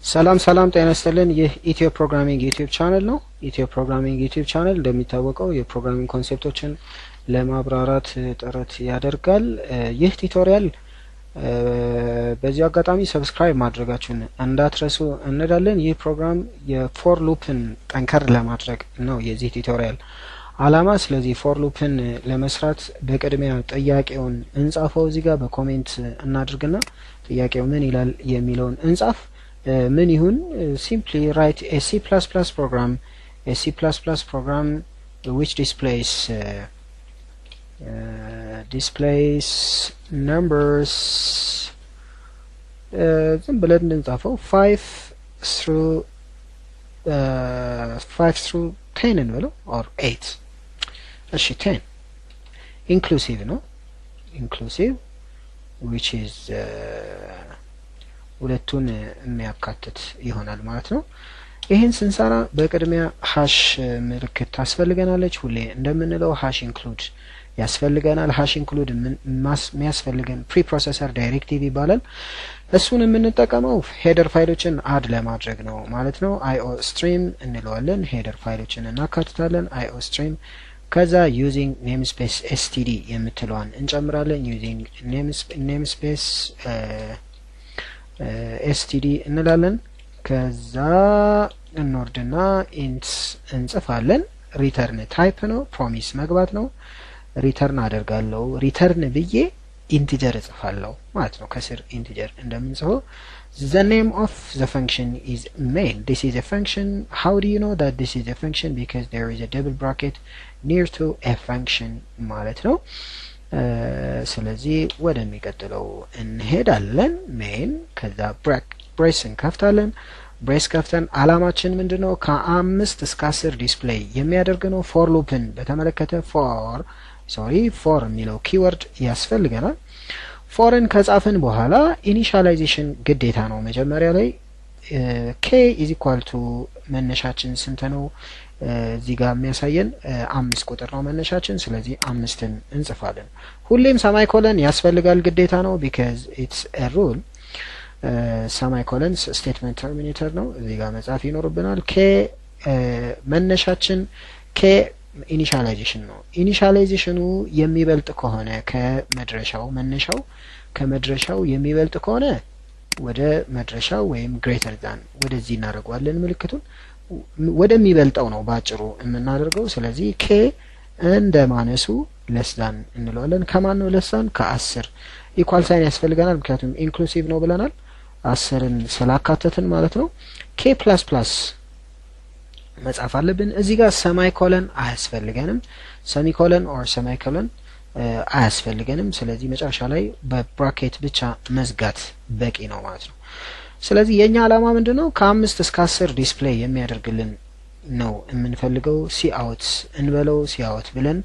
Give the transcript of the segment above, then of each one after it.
ሰላም ጤና ይስጥልን። ይህ ኢትዮ ፕሮግራሚንግ ዩቲዩብ ቻናል ነው። ኢትዮ ፕሮግራሚንግ ዩቲዩብ ቻናል እንደሚታወቀው የፕሮግራሚንግ ኮንሴፕቶችን ለማብራራት ጥረት ያደርጋል። ይህ ቱቶሪያል በዚህ አጋጣሚ ሰብስክራይብ ማድረጋችሁን እንዳትረሱ እንላለን። ይህ ፕሮግራም የፎር ሉፕን ጠንከር ለማድረግ ነው የዚህ ቱቶሪያል አላማ። ስለዚህ ፎር ሉፕን ለመስራት በቅድሚያ ጥያቄውን እንጻፈው። እዚህ ጋር በኮሜንት እናድርግና ጥያቄው ምን ይላል የሚለውን እንጻፍ። ምን ይሁን? simply write a C++ program, which displays numbers ዝም ብለን እንጻፈው 5 through 10 እንበለው or 8። እሺ 10 inclusive ነው። inclusive which is ሁለቱን የሚያካትት ይሆናል ማለት ነው። ይህን ስንሰራ በቅድሚያ ሃሽ ምልክት ታስፈልገናለች። ሁሌ እንደምንለው ሃሽ ኢንክሉድ ያስፈልገናል። ሃሽ ኢንክሉድ የሚያስፈልገን ፕሪፕሮሰሰር ዳይሬክቲቭ ይባላል። እሱን የምንጠቀመው ሄደር ፋይሎችን አድ ለማድረግ ነው ማለት ነው። አይኦ ስትሪም እንለዋለን። ሄደር ፋይሎችን እናካትታለን። አይኦ ስትሪም ከዛ ዩዚንግ ኔምስፔስ ኤስቲዲ የምትለዋን እንጨምራለን። ዩዚንግ ኔምስፔስ ኤስቲዲ እንላለን። ከዛ እንወርድና ኢንት እንጽፋለን። ሪተርን ታይፕ ነው፣ ፕሮሚስ መግባት ነው። ሪተርን አደርጋለሁ። ሪተርን ብዬ ኢንቲጀር እጽፋለሁ ማለት ነው። ከስር ኢንቲጀር እንደምንጽፈው the name of the function is main. This is a function. How do you know that this is a function? Because there is a double bracket near to a function ማለት ነው። ስለዚህ ወደሚቀጥለው እንሄዳለን። ሜን ከዛ ብሬስ እንከፍታለን። ብሬስ ከፍተን አላማችን ምንድነው? ከ5 እስከ 10 ዲስፕሌይ የሚያደርግ ነው። ፎር ሉፕን በተመለከተ ፎር የሚለው ኪወርድ ያስፈልገናል። ፎርን ከጻፍን በኋላ ኢኒሻላይዜሽን ግዴታ ነው። መጀመሪያ ላይ k is equal to መነሻችን ስንት ነው? እዚህ ጋር የሚያሳየን 5 ቁጥር ነው መነሻችን። ስለዚህ 5ን እንጽፋለን። ሁሌም ሰማይኮለን ያስፈልጋል ግዴታ ነው። because it's a rule. ሰማይኮለን ስቴትመንት ተርሚኔተር ነው። እዚህ ጋር መጻፍ ይኖርብናል። k መነሻችን k ኢኒሻላይዜሽን ነው። ኢኒሻላይዜሽኑ የሚበልጥ ከሆነ ከመድረሻው መነሻው ከመድረሻው የሚበልጥ ከሆነ ወደ መድረሻው ወይም ግሬተር ዛን ወደዚህ እናደርገዋለን ምልክቱን። ወደሚበልጠው ነው ባጭሩ የምናደርገው። ስለዚህ k እንደ ማነሱ ለስዳን እንለዋለን። ከማን ነው ለስዳን? ከ10 ኢኳል ሳይን ያስፈልገናል። ምክንያቱም ኢንክሉሲቭ ነው ብለናል። 10ን ስላካተትን ማለት ነው። k++ መጻፍ አለብን። እዚህ ጋር ሰማይኮለን አያስፈልገንም። ሰሚኮለን ኦር ሰማይኮለን አያስፈልገንም። ስለዚህ መጨረሻ ላይ በብራኬት ብቻ መዝጋት በቂ ነው ማለት ነው። ስለዚህ የኛ አላማ ምንድነው? ከ5 እስከ 10 ዲስፕሌይ የሚያደርግልን ነው የምንፈልገው። ሲአውት እንበለው። ሲአውት ብለን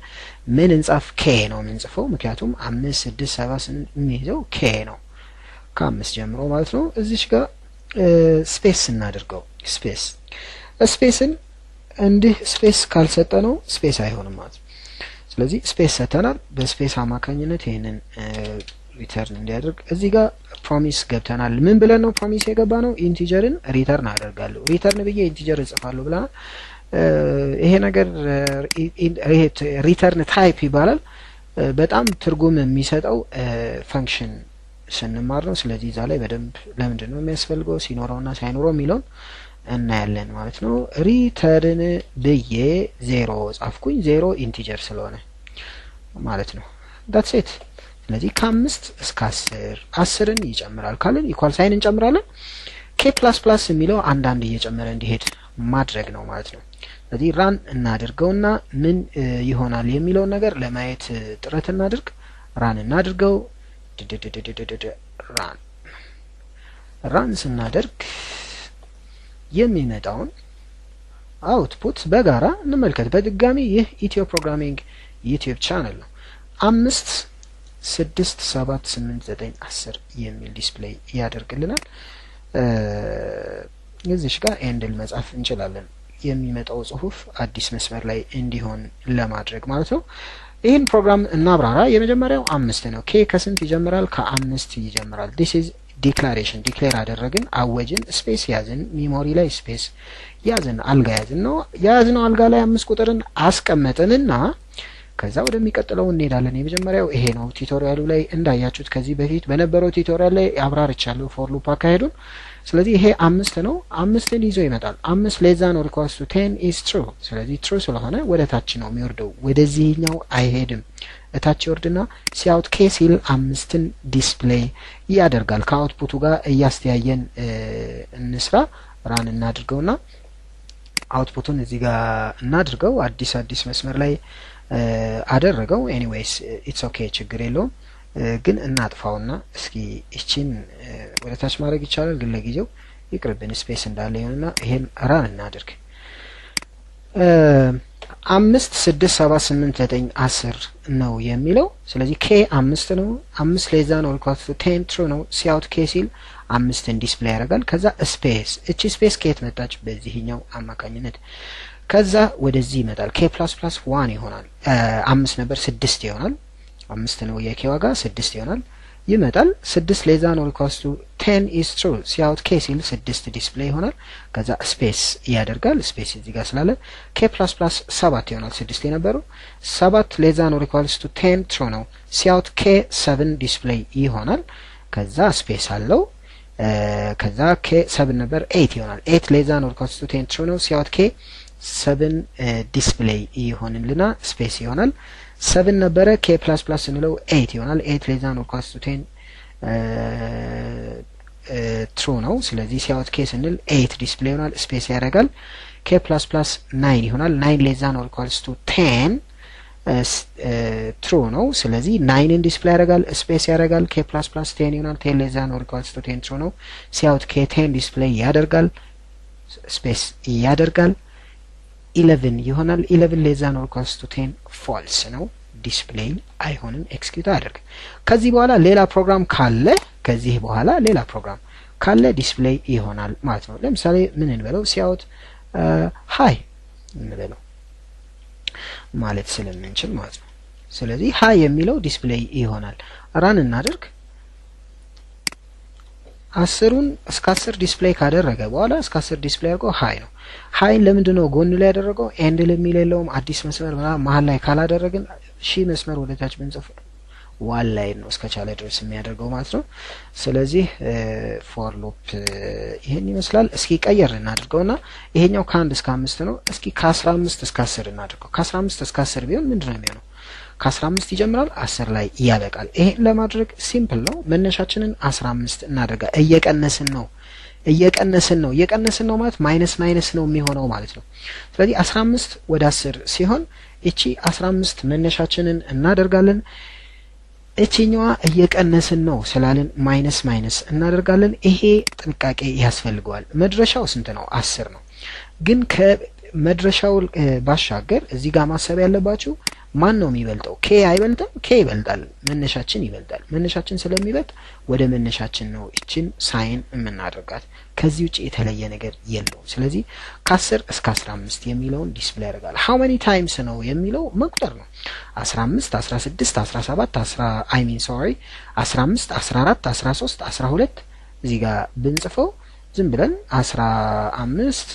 ምን እንጻፍ? k ነው የምንጽፈው። ምክንያቱም 5 6 7 8 የሚይዘው k ነው ከ5 ጀምሮ ማለት ነው። እዚች ጋር ስፔስ እናድርገው። ስፔስን እንዲህ ስፔስ ካልሰጠ ነው ስፔስ አይሆንም ማለት ነው። ስለዚህ ስፔስ ሰተናል። በስፔስ አማካኝነት ይሄንን ሪተርን እንዲያደርግ እዚህ ጋር ፕሮሚስ ገብተናል። ምን ብለን ነው ፕሮሚስ የገባ ነው? ኢንቲጀርን ሪተርን አደርጋለሁ። ሪተርን ብዬ ኢንቲጀር እጽፋለሁ ብለናል። ይሄ ነገር ሪተርን ታይፕ ይባላል። በጣም ትርጉም የሚሰጠው ፈንክሽን ስንማር ነው። ስለዚህ እዛ ላይ በደንብ ለምንድን ነው የሚያስፈልገው ሲኖረውና ሳይኖረው የሚለውን እናያለን ማለት ነው። ሪተርን ብዬ 0 ጻፍኩኝ። 0 ኢንቲጀር ስለሆነ ማለት ነው። that's it። ስለዚህ ከ5 እስከ 10ን ይጨምራል ካልን ኢኳል ሳይን እንጨምራለን። k++ የሚለው አንዳንድ እየጨመረ እንዲሄድ ማድረግ ነው ማለት ነው። ስለዚህ ራን እናድርገውና ምን ይሆናል የሚለውን ነገር ለማየት ጥረት እናድርግ። ራን እናድርገው። ራን ስናደርግ የሚመጣውን አውትፑት በጋራ እንመልከት። በድጋሚ ይህ ኢትዮ ፕሮግራሚንግ ዩቲዩብ ቻናል ነው። 5 6 7 8 9 10 የሚል ዲስፕሌይ ያደርግልናል። እዚሽ ጋር ኤንድል መጻፍ እንችላለን። የሚመጣው ጽሁፍ አዲስ መስመር ላይ እንዲሆን ለማድረግ ማለት ነው። ይህን ፕሮግራም እናብራራ። የመጀመሪያው 5 ነው። k ከስንት ይጀምራል? ከ5 ይጀምራል። this is ዲክላሬሽን ዲክሌር አደረግን አወጅን ስፔስ ያዝን ሚሞሪ ላይ ስፔስ ያዝን አልጋ ያዝን ነው ያዝነው አልጋ ላይ 5 ቁጥርን አስቀመጥንና ከዛ ወደሚቀጥለው እንሄዳለን። የመጀመሪያው ይሄ ነው። ቲዩቶሪያሉ ላይ እንዳያችሁት ከዚህ በፊት በነበረው ቲዩቶሪያል ላይ አብራርቻለሁ ፎር ሉፕ አካሄዱን። ስለዚህ ይሄ 5 ነው። 5ን ይዞ ይመጣል። 5 ሌዛ ነው ሪኳርስ ቱ 10 ኢዝ ትሩ። ስለዚህ ትሩ ስለሆነ ወደ ታች ነው የሚወርደው፣ ወደዚህኛው አይሄድም። እታች ይወርድና ሲአውት ኬ ሲል 5ን ዲስፕሌይ ያደርጋል። ከአውትፑቱ ጋር እያስተያየን እንስራ። ራን እናድርገውና አውትፑቱን እዚህ ጋር እናድርገው። አዲስ መስመር ላይ አደረገው። ኤኒዌይስ ኢትስ ኦኬ ችግር የለውም። ግን እናጥፋውና እስኪ እቺን ወደ ታች ማድረግ ይቻላል፣ ግን ለጊዜው ይቅርብን ስፔስ እንዳለ ይሆንና ይሄን ራን እናድርግ። 5 6 7 8 9 10 ነው የሚለው። ስለዚህ ኬ 5 ነው። 5 ሌዛ ነው ሪኳርስ ቱ 10 ትሩ ነው። ሲአውት ኬ ሲል 5ን ዲስፕሌይ ያደርጋል። ከዛ ስፔስ እቺ ስፔስ ከየት መጣች? በዚህኛው አማካኝነት። ከዛ ወደዚህ ይመጣል። ኬ ፕላስ ፕላስ 1 ይሆናል። 5 ነበር 6 ይሆናል። 5 ነው የኬ ዋጋ 6 ይሆናል። ይመጣል 6 ሌዛ ነው ሪኳርስ ቱ 10 ኢዝ ትሩ ሲአውት ኬ ሲል 6 ዲስፕሌይ ይሆናል። ከዛ ስፔስ ያደርጋል። ስፔስ እዚህ ጋር ስላለ ኬ ፕላስ ፕላስ 7 ይሆናል። 6 የነበረው 7 ሌዛ ነው ሪኳርስ ቱ 10 ትሩ ነው ሲአውት ኬ 7 ዲስፕሌይ ይሆናል። ከዛ ስፔስ አለው። ከዛ ኬ 7 ነበር 8 ይሆናል። 8 ሌዛ ነው ሪኳርስ ቱ 10 ትሩ ነው ሲአውት ኬ 7 ዲስፕሌይ ይሆንልና ስፔስ ይሆናል። 7 ነበረ ኬ ፕላስ ፕላስ ስንለው 8 ይሆናል። 8 ሌዛ ነው ሪኳርስ ቱ 10 ትሩ ነው። ስለዚህ ሲአውት ኬ ስንል 8 ዲስፕሌይ ይሆናል። ስፔስ ያደርጋል። ኬ ፕላስ ፕላስ 9 ይሆናል። 9 ሌዛ ነው ሪኳርስ ቱ 10 ትሩ ነው። ስለዚህ 9ን ዲስፕሌይ ያደርጋል። ስፔስ ያደርጋል። ኬ ፕላስ ፕላስ 10 ይሆናል። 10 ሌዛ ነው ሪኳርስ ቱ 10 ትሩ ነው። ሲአውት ኬ 10 ዲስፕሌይ ያደርጋል። ስፔስ ያደርጋል። 11 ይሆናል። 11 ሌዛ ነው ሪኳርስ ቱ 10 ፎልስ ነው። ዲስፕሌይ አይሆንም፣ ኤክስኪዩት አያደርግም። ከዚህ በኋላ ሌላ ፕሮግራም ካለ ከዚህ በኋላ ሌላ ፕሮግራም ካለ ዲስፕሌይ ይሆናል ማለት ነው። ለምሳሌ ምን እንበለው? ሲአውት ሃይ እንበለው ማለት ስለምንችል ማለት ነው። ስለዚህ ሃይ የሚለው ዲስፕሌይ ይሆናል። ራን እናድርግ። 10ን እስከ 10 ዲስፕሌይ ካደረገ በኋላ እስከ 10 ዲስፕሌይ አድርጎ ሃይ ነው። ሃይን ለምንድነው ጎን ላይ ያደረገው? ኤንድ ለሚል የለውም። አዲስ መስመር መሀል ላይ ካላደረግን መስመር ወደ ታች ብንጽፍ ዋን ላይ ነው እስከቻለ ድረስ የሚያደርገው ማለት ነው። ስለዚህ ፎር ሉፕ ይሄን ይመስላል። እስኪ ቀየር እናድርገውና ይሄኛው ከ1 እስከ 5 ነው። እስኪ ከ15 እስከ 10 እናድርገው። ከ15 እስከ 10 ቢሆን ምንድነው የሚሆነው? ከ15 ይጀምራል 10 ላይ ያበቃል። ይሄን ለማድረግ ሲምፕል ነው። መነሻችንን 15 እናደርጋ እየቀነስን ነው ማለት ማይነስ ነው የሚሆነው ማለት ነው። ስለዚህ 15 ወደ 10 ሲሆን እቺ 15 መነሻችንን እናደርጋለን። እቺኛዋ እየቀነስን ነው ስላልን ማይነስ እናደርጋለን። ይሄ ጥንቃቄ ያስፈልገዋል። መድረሻው ስንት ነው? 10 ነው። ግን ከመድረሻው ባሻገር እዚህ ጋር ማሰብ ያለባችሁ ማን ነው የሚበልጠው? ኬ አይበልጥም? ኬ ይበልጣል። መነሻችን ይበልጣል። መነሻችን ስለሚበልጥ ወደ መነሻችን ነው እቺን ሳይን የምናደርጋት። ከዚህ ውጪ የተለየ ነገር የለውም። ስለዚህ ከ10 እስከ 15 የሚለውን ዲስፕሌይ ያደርጋል። how many times ነው የሚለው መቁጠር ነው። 15 16 17 15 14 13 12 እዚህ ጋር ብንጽፈው ዝም ብለን 15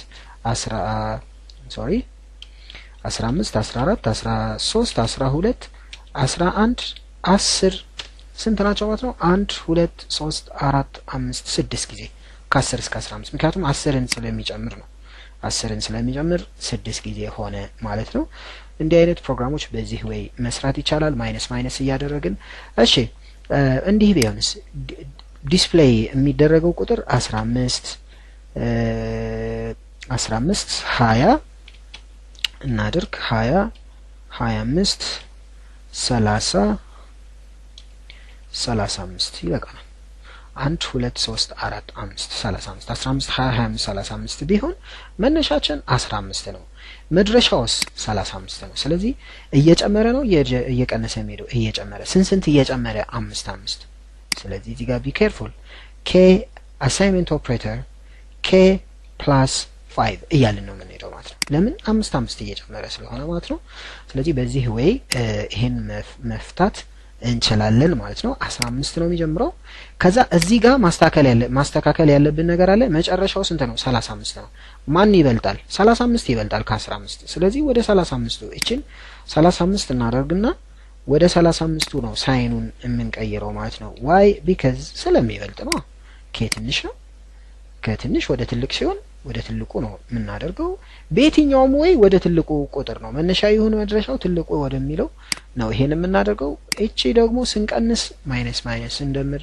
14 13 12 11 10 ስንት ናቸው ማለት ነው? 1 2 3 4 5 6 ጊዜ ከ10 እስከ 15 ምክንያቱም 10ን ስለሚጨምር ነው። 10ን ስለሚጨምር 6 ጊዜ ሆነ ማለት ነው። እንዲህ አይነት ፕሮግራሞች በዚህ ወይ መስራት ይቻላል። ማይነስ እያደረግን እሺ። እንዲህ ቢሆንስ ዲስፕሌይ የሚደረገው ቁጥር 15 20 እናድርግ 20 25 30 35 ይበቃናል። 1 2 3 4 5 35 15 20 25 35 ቢሆን መነሻችን 15 ነው። መድረሻውስ 35 ነው። ስለዚህ እየጨመረ ነው እየቀነሰ የሚሄደው? እየጨመረ ስንት እየጨመረ? 5 ስለዚህ እዚህ ጋር ቢ ኬርፉል ኬ አሳይንመንት ኦፕሬተር ኬ ፕላስ 5 እያልን ነው የምንሄደው ማለት ነው። ለምን 5 እየጨመረ ስለሆነ ማለት ነው። ስለዚህ በዚህ ወይ ይሄን መፍታት እንችላለን ማለት ነው። 15 ነው የሚጀምረው። ከዛ እዚህ ጋር ማስተካከል ያለብን ነገር አለ። መጨረሻው ስንት ነው? 35 ነው። ማን ይበልጣል? 35 ይበልጣል ከ15። ስለዚህ ወደ 35 እቺን 35 እናደርግና ወደ 35ቱ ነው ሳይኑን የምንቀይረው ማለት ነው። ዋይ ቢካዝ ስለሚበልጥ ነው። ኬ ትንሽ ነው። ከትንሽ ወደ ትልቅ ሲሆን ወደ ትልቁ ነው የምናደርገው። በየትኛውም ወይ ወደ ትልቁ ቁጥር ነው መነሻ ይሁን መድረሻው ትልቁ ወደሚለው ነው ይሄን የምናደርገው። እቺ ደግሞ ስንቀንስ ማይነስ ማይነስ ስንደምር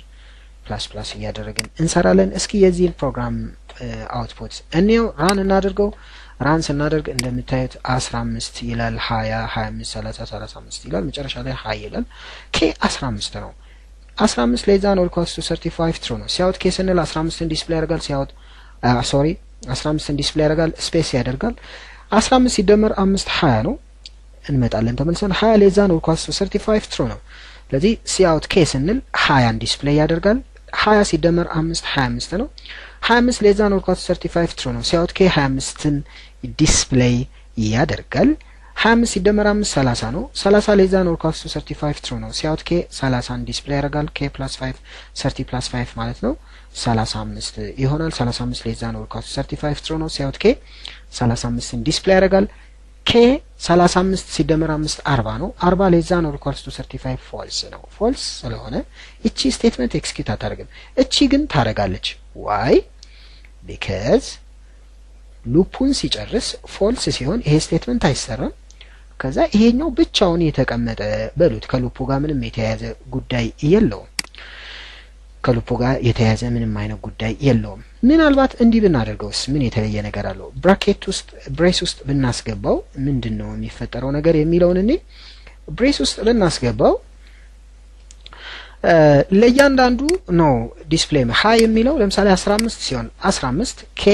ፕላስ ፕላስ እያደረግን እንሰራለን። እስኪ የዚህን ፕሮግራም አውትፑት እንየው። ራን እናደርገው። ራን ስናደርግ እንደምታዩት 15 ይላል፣ 20 25 30 35 ይላል፣ መጨረሻ ላይ 20 ይላል። ኬ 15 ነው። 15 ሌዛ ነው ኢኳልስ ቱ 35 ትሩ ነው። ሲያውት ኬ ስንል 15ን ዲስፕሌይ ያደርጋል። ሲያውት 15ን ዲስፕሌይ ያደርጋል፣ ስፔስ ያደርጋል። 15 ሲደመር 5 20 ነው። እንመጣለን ተመልሰን 20 ሌዛ ነው ኢኳልስ ቱ 35 ትሩ ነው። ስለዚህ ሲያውት ኬ ስንል 20ን ዲስፕሌይ ያደርጋል። 20 ሲደመር 5 25 ነው። 25 ሌዛ ነው ኢኳልስ ቱ 35 ትሩ ነው። ሲያውት ኬ 25ን ዲስፕሌይ ያደርጋል። 25 ሲደመር 5 30 ነው። 30 ሌዛ ነው ኢኳልስ ቱ 35 ትሩ ነው። ሲያውት ኬ 30ን ዲስፕሌይ ያደርጋል። ኬ ፕላስ 5 30 ፕላስ 5 ማለት ነው 35 ይሆናል። 35 ሌዛ ነው ኢኳልስ ቱ 35 ትሩ ነው። ሲያውት ኬ 35ን ዲስፕሌይ ያደርጋል። ኬ 35 ሲደመር 5 40 ነው። 40 ሌዛ ነው ኢኳልስ ቱ 35 ፎልስ ነው። ፎልስ ስለሆነ እቺ ስቴትመንት ኤክስኪዩት አታደርግም። እቺ ግን ታደርጋለች። ዋይ ቢካዝ ሉፑን ሲጨርስ ፎልስ ሲሆን ይሄ ስቴትመንት አይሰራም። ከዛ ይሄኛው ብቻውን የተቀመጠ በሉት ከሉፑ ጋር ምንም የተያያዘ ጉዳይ የለውም። ከሉፑ ጋር የተያያዘ ምንም አይነት ጉዳይ የለውም። ምናልባት እንዲህ ብናደርገውስ ምን የተለየ ነገር አለው? ብራኬት ውስጥ ብሬስ ውስጥ ብናስገባው ምንድነው የሚፈጠረው ነገር የሚለውን እኔ ብሬስ ውስጥ ብናስገባው ለእያንዳንዱ ነው ዲስፕሌይ ሃይ የሚለው ለምሳሌ 15 ሲሆን 15 ኬ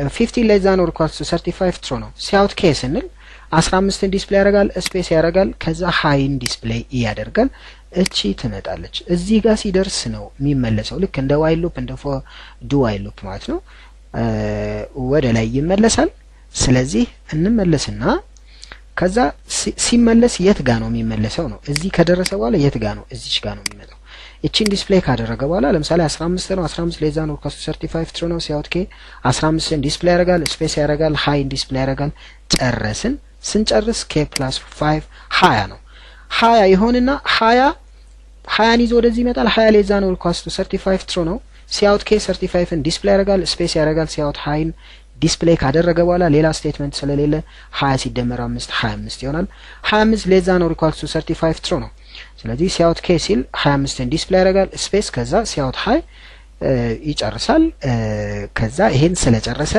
50 ሌዛ ነው ኢኳልስ ቱ 35 ትሩ ነው። ሲያውት ኬ ስንል 15ን ዲስፕሌይ ያደርጋል፣ ስፔስ ያደርጋል፣ ከዛ ሃይን ዲስፕሌይ ያደርጋል። እቺ ትመጣለች። እዚህ ጋር ሲደርስ ነው የሚመለሰው። ልክ እንደ ዋይል ሉፕ እንደ ዱ ዋይል ሉፕ ማለት ነው። ወደ ላይ ይመለሳል። ስለዚህ እንመለስና ከዛ ሲመለስ የት ጋር ነው የሚመለሰው ነው። እዚህ ከደረሰ በኋላ የት ጋር ነው? እዚች ጋር ነው የሚመጣው። እቺን ዲስፕሌይ ካደረገ በኋላ ለምሳሌ 15 ነው። 15 ሌዛ ነው ኢኳልስ ቱ 35 ትሩ ነው። ሲያውት ኬ 15ን ዲስፕሌይ ያደርጋል፣ ስፔስ ያደርጋል፣ ሃይን ዲስፕሌይ ያደርጋል። ጨረስን። ስንጨርስ ኬ ፕላስ 5 20 ነው። 20 ይሆንና 20ን ይዞ ወደዚህ ይመጣል። 20 ሌዛ ነው ኢኳልስ ቱ 35 ትሩ ነው። ሲያውት ኬ 35ን ዲስፕሌይ ያደርጋል፣ ስፔስ ያደርጋል። ሲያውት ሃይን ዲስፕሌይ ካደረገ በኋላ ሌላ ስቴትመንት ስለሌለ 20 ሲደመር 5 25 ይሆናል። 25 ሌዛ ነው ኢኳልስ ቱ 35 ትሩ ነው። ስለዚህ ሲያውት ኬ ሲል 25ን ዲስፕሌይ ያደርጋል፣ ስፔስ ከዛ ሲያውት ሃይ ይጨርሳል። ከዛ ይሄን ስለጨረሰ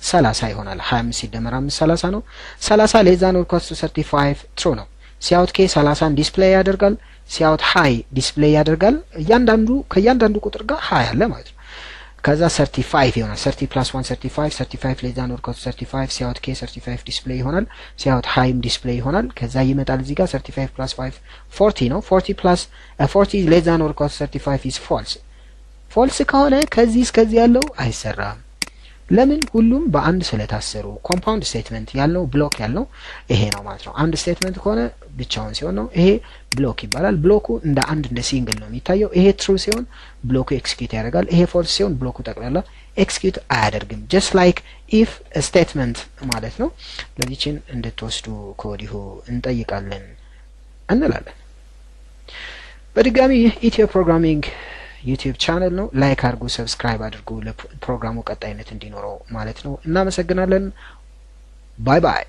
30 ይሆናል። 25 ሲደመር 5 30 ነው። 30 ሌዛ ነው ኢኳልስ ቱ 35 ትሩ ነው። ሲያውት ኬ 30ን ዲስፕሌይ ያደርጋል፣ ሲያውት ሃይ ዲስፕሌይ ያደርጋል። ከእያንዳንዱ ቁጥር ጋር ሃይ አለ ማለት ነው። ከዛ 35 ይሆናል። 30 ፕላስ 1 35 35 ሌዛ ነው ኢኳልስ ቱ 35 ሲያውት ኬ 35 ዲስፕሌይ ይሆናል። ሲያውት ሃይም ዲስፕሌይ ይሆናል። ከዛ ይመጣል እዚህ ጋር 35 ፕላስ 5 40 ነው። 40 ፕላስ 40 ሌዛ ነው ኢኳልስ ቱ 35 ኢዝ ፎልስ። ፎልስ ከሆነ ከዚህ እስከዚህ ያለው አይሰራም። ለምን? ሁሉም በአንድ ስለታሰሩ። ኮምፓውንድ ስቴትመንት ያልነው ብሎክ ያልነው ይሄ ነው ማለት ነው። አንድ ስቴትመንት ከሆነ ብቻውን ሲሆን ነው ይሄ ብሎክ ይባላል። ብሎኩ እንደ አንድ እንደ ሲንግል ነው የሚታየው። ይሄ ትሩ ሲሆን ብሎኩ ኤክስኪዩት ያደርጋል። ይሄ ፎልስ ሲሆን ብሎኩ ጠቅላላ ኤክስኪዩት አያደርግም። ጀስት ላይክ ኢፍ ስቴትመንት ማለት ነው። ለዚህችን እንድትወስዱ ከወዲሁ እንጠይቃለን እንላለን። በድጋሚ ኢትዮ ፕሮግራሚንግ ዩቲዩብ ቻናል ነው። ላይክ አድርጉ፣ ሰብስክራይብ አድርጉ ለፕሮግራሙ ቀጣይነት እንዲኖረው ማለት ነው። እናመሰግናለን። ባይ ባይ።